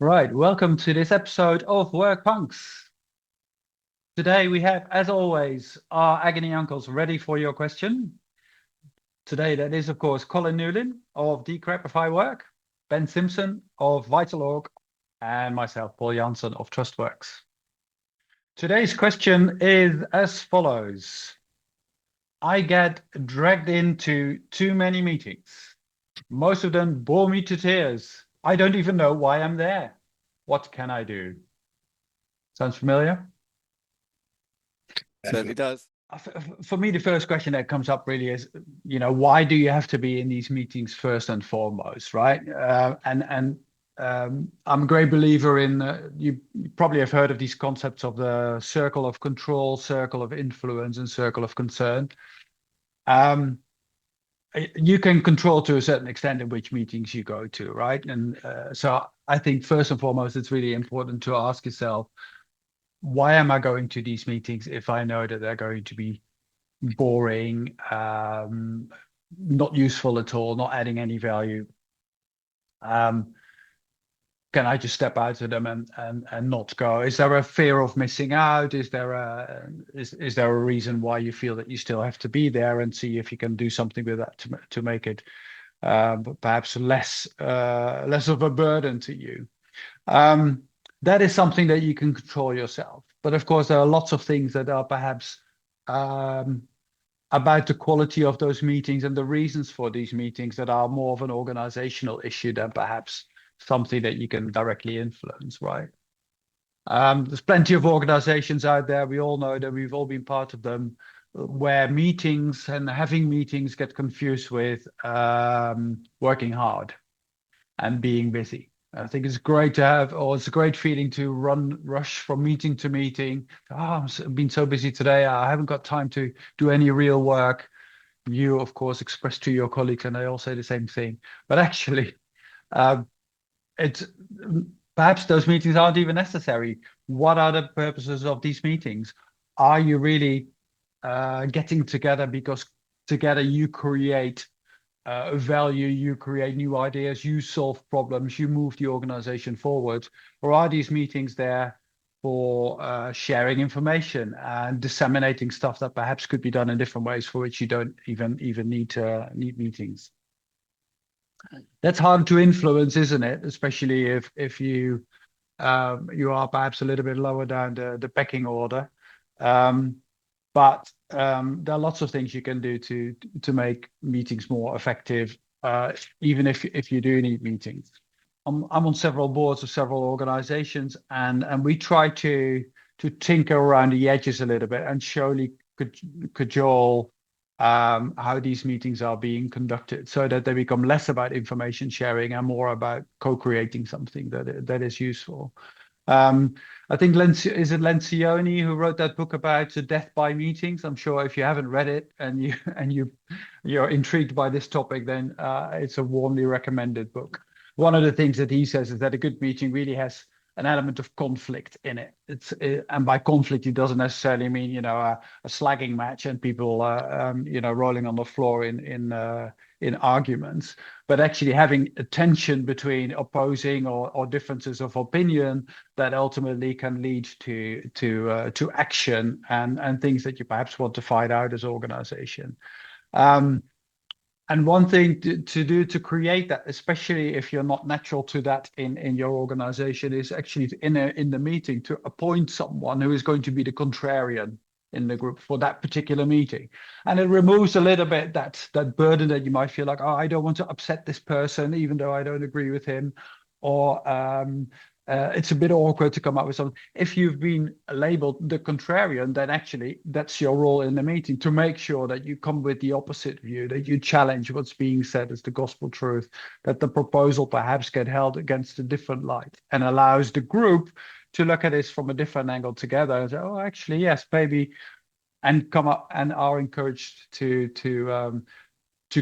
Right, welcome to this episode of Work Punks. Today we have, as always, our Agony Uncles ready for your question. Today that is, of course, Colin Newlyn of Decrapify Work, Ben Simpson of VitalOrg, and myself, Paul Jansen of TrustWorks. Today's question is as follows. I get dragged into too many meetings. Most of them bore me to tears. I don't even know why I'm there. What can I do? Sounds familiar? Certainly does. For me, the first question that comes up really is, why do you have to be in these meetings first and foremost, right? I'm a great believer in, you probably have heard of these concepts of the circle of control, circle of influence, and circle of concern. You can control to a certain extent in which meetings you go to, right? And so I think first and foremost, it's really important to ask yourself, why am I going to these meetings if I know that they're going to be boring, not useful at all, not adding any value? Can I just step out of them and not go? Is there a fear of missing out? Is there a reason why you feel that you still have to be there, and see if you can do something with that to make it perhaps less of a burden to you? That is something that you can control yourself. But of course, there are lots of things that are perhaps about the quality of those meetings and the reasons for these meetings that are more of an organizational issue than perhaps something that you can directly influence, right? There's plenty of organizations out there. We all know that, we've all been part of them, where meetings and having meetings get confused with working hard and being busy. I think it's great to have, or it's a great feeling to rush from meeting to meeting. Oh, I've been so busy today, I haven't got time to do any real work. You, of course, express to your colleagues, and they all say the same thing. But actually, it's perhaps those meetings aren't even necessary. What are the purposes of these meetings? Are you really getting together because together you create value, you create new ideas, you solve problems, you move the organization forward? Or are these meetings there for sharing information and disseminating stuff that perhaps could be done in different ways, for which you don't even need meetings? That's hard to influence, isn't it? Especially if you are perhaps a little bit lower down the pecking order. But there are lots of things you can do to make meetings more effective, even if you do need meetings. I'm on several boards of several organizations, and we try to tinker around the edges a little bit and surely cajole how these meetings are being conducted, so that they become less about information sharing and more about co-creating something that is useful. I think Lencioni who wrote that book about the death by meetings. I'm sure if you haven't read it and you're intrigued by this topic, then it's a warmly recommended book. One of the things that he says is that a good meeting really has an element of conflict in it. And by conflict, he doesn't necessarily mean a slagging match and people rolling on the floor in arguments, but actually having a tension between opposing or differences of opinion that ultimately can lead to action and things that you perhaps want to fight out as an organization. And one thing to do to create that, especially if you're not natural to that in your organization, is actually in the meeting to appoint someone who is going to be the contrarian in the group for that particular meeting. And it removes a little bit that burden that you might feel like, oh, I don't want to upset this person, even though I don't agree with him. Or it's a bit awkward to come up with something. If you've been labeled the contrarian, then actually that's your role in the meeting, to make sure that you come with the opposite view, that you challenge what's being said as the gospel truth, that the proposal perhaps get held against a different light, and allows the group to look at this from a different angle together and say, oh, actually, yes, maybe, and come up and are encouraged to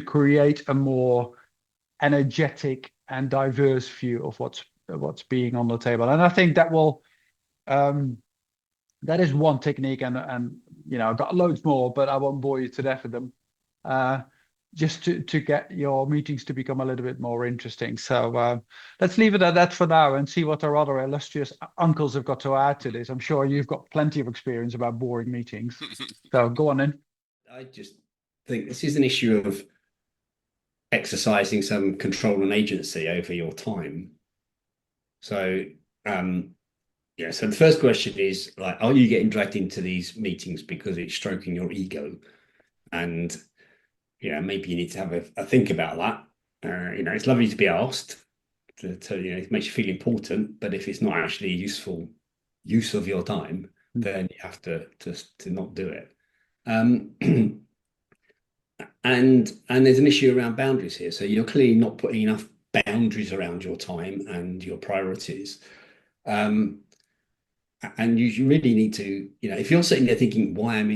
create a more energetic and diverse view of what's being on the table. And I think that will that is one technique, and I've got loads more, but I won't bore you to death with them. just to get your meetings to become a little bit more interesting. So let's leave it at that for now and see what our other illustrious uncles have got to add to this. I'm sure you've got plenty of experience about boring meetings. So go on in. I just think this is an issue of exercising some control and agency over your time. So, yeah, so the first question is like, are you getting dragged into these meetings because it's stroking your ego? And, maybe you need to have a think about that. It's lovely to be asked it makes you feel important, but if it's not actually a useful use of your time, then you have to not do it. Um, and there's an issue around boundaries here. So you're clearly not putting enough boundaries around your time and your priorities. Um, and you really need to, if you're sitting there thinking, why am I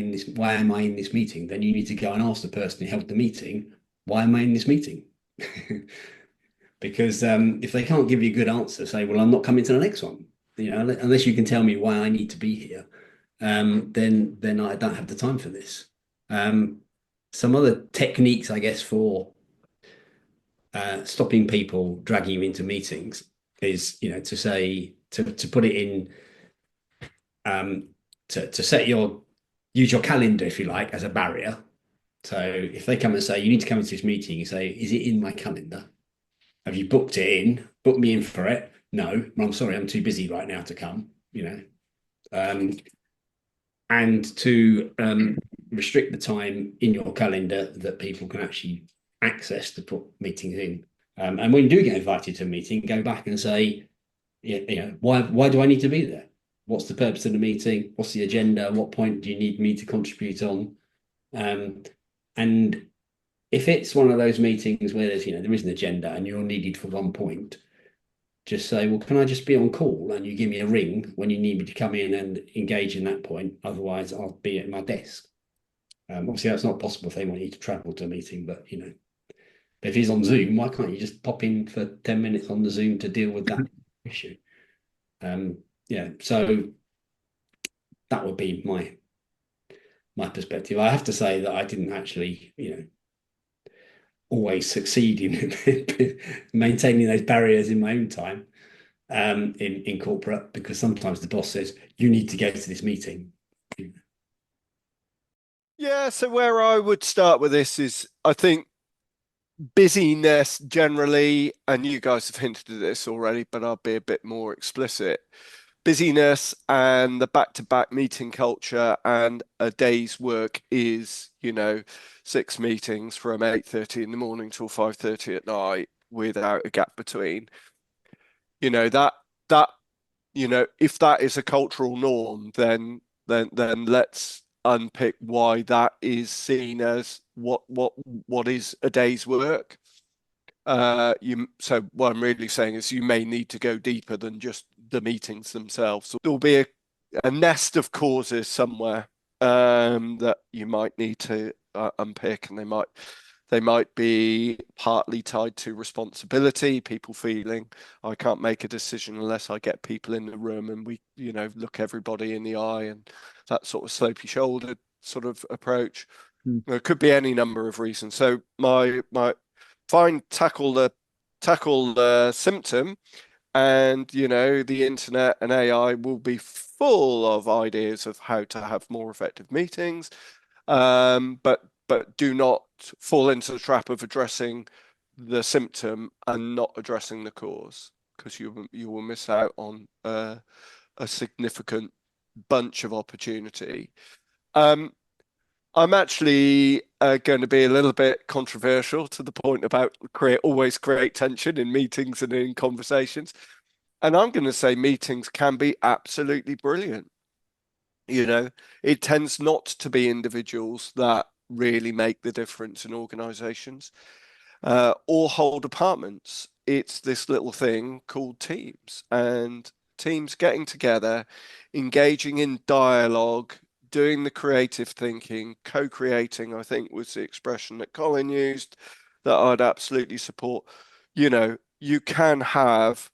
in this meeting? Then you need to go and ask the person who held the meeting, why am I in this meeting? Because if they can't give you a good answer, say, well, I'm not coming to the next one. Unless you can tell me why I need to be here, then I don't have the time for this. Some other techniques, I guess, for stopping people dragging you into meetings is, to say to put it in to set use your calendar, if you like, as a barrier. So if they come and say you need to come into this meeting, you say, is it in my calendar? Have you booked it in? Book me in for it? No, well, I'm sorry, I'm too busy right now to come. And to restrict the time in your calendar that people can actually access to put meetings in. And when you do get invited to a meeting, go back and say, why do I need to be there? What's the purpose of the meeting? What's the agenda? What point do you need me to contribute on? And if it's one of those meetings where there is an agenda and you're needed for one point, just say, well, can I just be on call and you give me a ring when you need me to come in and engage in that point? Otherwise, I'll be at my desk. Obviously, that's not possible if they want you to travel to a meeting, but if he's on Zoom, why can't you just pop in for 10 minutes on the Zoom to deal with that issue? So that would be my perspective. I have to say that I didn't actually, always succeed in maintaining those barriers in my own time in corporate, because sometimes the boss says you need to go to this meeting. Yeah, so where I would start with this is, I think busyness generally, and you guys have hinted at this already, but I'll be a bit more explicit. Busyness and the back-to-back meeting culture and a day's work is, 6 meetings from 8:30 in the morning till 5:30 at night without a gap between. That if that is a cultural norm, then let's unpick why that is seen as what is a day's work. So what I'm really saying is you may need to go deeper than just the meetings themselves. So there'll be a nest of causes somewhere that you might need to unpick, and they might be partly tied to responsibility, people feeling I can't make a decision unless I get people in the room and we, look everybody in the eye, and that sort of slopey shouldered sort of approach. There could be any number of reasons. So my tackle the symptom, and the internet and AI will be full of ideas of how to have more effective meetings, but do not fall into the trap of addressing the symptom and not addressing the cause, because you will miss out on a significant bunch of opportunity. I'm actually going to be a little bit controversial to the point about always create tension in meetings and in conversations. And I'm going to say meetings can be absolutely brilliant. It tends not to be individuals that really make the difference in organizations or whole departments. It's this little thing called teams, and teams getting together, engaging in dialogue, doing the creative thinking, co-creating, I think was the expression that Colin used, that I'd absolutely support. You can have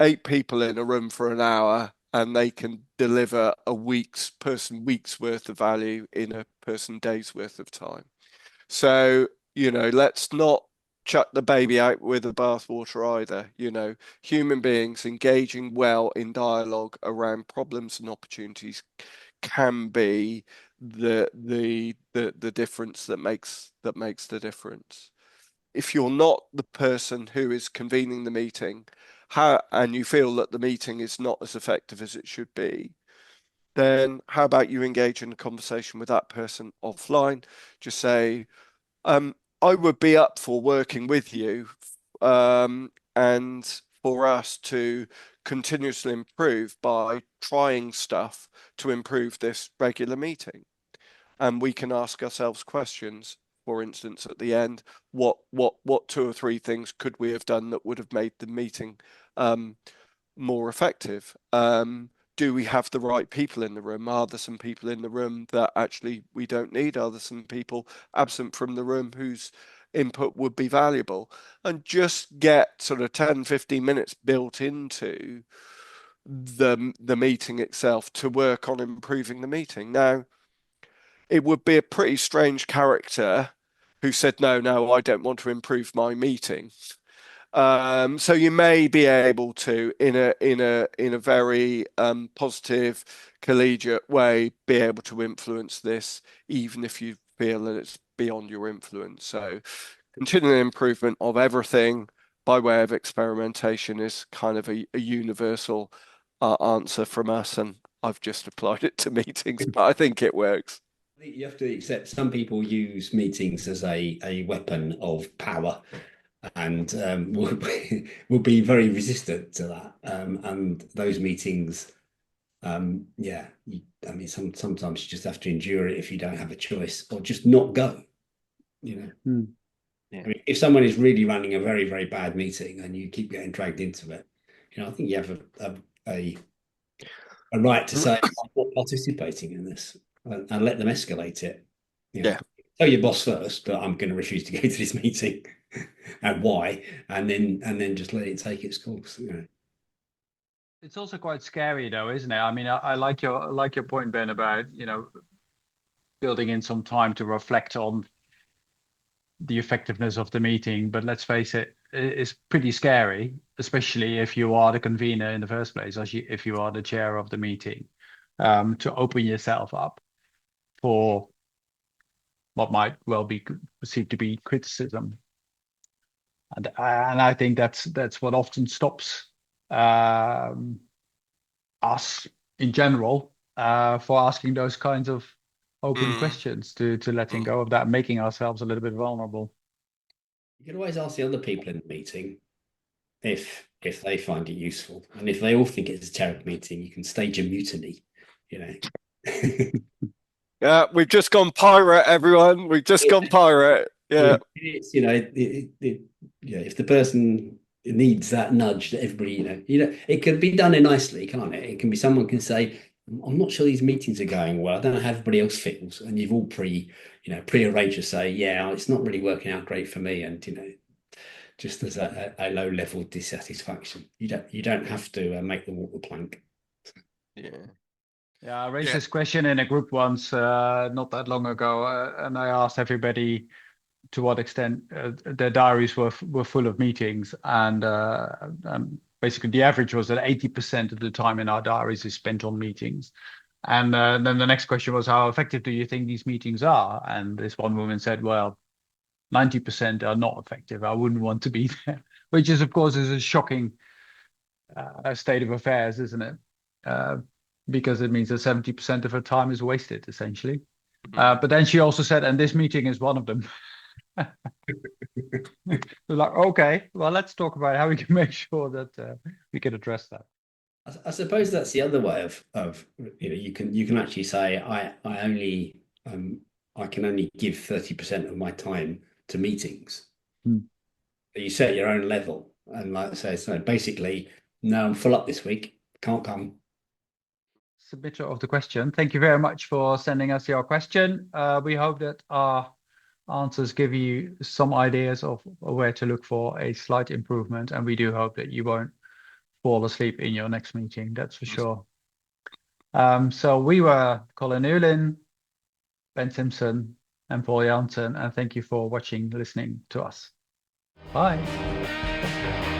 8 people in a room for an hour and they can deliver a week's worth of value in a person day's worth of time. So You know, let's not chuck the baby out with the bathwater either. You know, human beings engaging well in dialogue around problems and opportunities can be the difference that makes the difference. If you're not the person who is convening the meeting, and you feel that the meeting is not as effective as it should be, then how about you engage in a conversation with that person offline? Just say, I would be up for working with you, and for us to continuously improve by trying stuff to improve this regular meeting. And we can ask ourselves questions. For instance, at the end, what 2 or 3 things could we have done that would have made the meeting more effective? Do we have the right people in the room? Are there some people in the room that actually we don't need? Are there some people absent from the room whose input would be valuable? And just get sort of 10, 15 minutes built into the meeting itself to work on improving the meeting. Now, it would be a pretty strange character who said, no, I don't want to improve my meeting. So you may be able to, in a very positive, collegiate way, be able to influence this, even if you feel that it's beyond your influence. So continuing improvement of everything by way of experimentation is kind of a universal answer from us, and I've just applied it to meetings, but I think it works. I think you have to accept some people use meetings as a weapon of power, and will be very resistant to that. And those meetings, I mean, sometimes you just have to endure it if you don't have a choice, or just not go. You know, Yeah. I mean, if someone is really running a very, very bad meeting and you keep getting dragged into it, you know, I think you have a right to say, I'm not participating in this, and let them escalate it. You know, Yeah. tell your boss first that I'm going to refuse to go to this meeting and why, and then just let it take its course. You know. It's also quite scary though, isn't it? I mean, I like your point, Ben, about, you know, building in some time to reflect on the effectiveness of the meeting. But let's face it, it's pretty scary, especially if you are the convener in the first place, or if you are the chair of the meeting, to open yourself up for what might well be perceived to be criticism. And I think that's what often stops us in general for asking those kinds of open questions, to letting go of that, making ourselves a little bit vulnerable. You can always ask the other people in the meeting if they find it useful, and if they all think it's a terrible meeting, you can stage a mutiny. You know. Yeah, we've just gone pirate, everyone. We've just gone pirate. Yeah. It's, you know, if the person needs that nudge that everybody, it can be done nicely, can't it? It can be, someone can say, I'm not sure these meetings are going well. I don't know how everybody else feels. And you've all pre-arranged to say, yeah, it's not really working out great for me. And, just as a low level dissatisfaction, you don't have to make them walk the plank. Yeah. Yeah, I raised this question in a group once, not that long ago, and I asked everybody to what extent their diaries were full of meetings, and basically the average was that 80% of the time in our diaries is spent on meetings. And then the next question was, how effective do you think these meetings are? And this one woman said, well, 90% are not effective. I wouldn't want to be there, which is, of course, is a shocking state of affairs, isn't it? Because it means that 70% of her time is wasted, essentially. But then she also said, and this meeting is one of them. We're like, okay, well, let's talk about how we can make sure that we can address that. I suppose that's the other way of you can actually say I can only give 30% of my time to meetings. You set your own level, and like I say, so basically, no, I'm full up this week, can't come. Submitter of the question, thank you very much for sending us your question. We hope that our answers give you some ideas of where to look for a slight improvement, and we do hope that you won't fall asleep in your next meeting, that's for sure. So we were Colin Newlyn, Ben Simpson, and Paul Jansen, and thank you for watching, listening to us. Bye.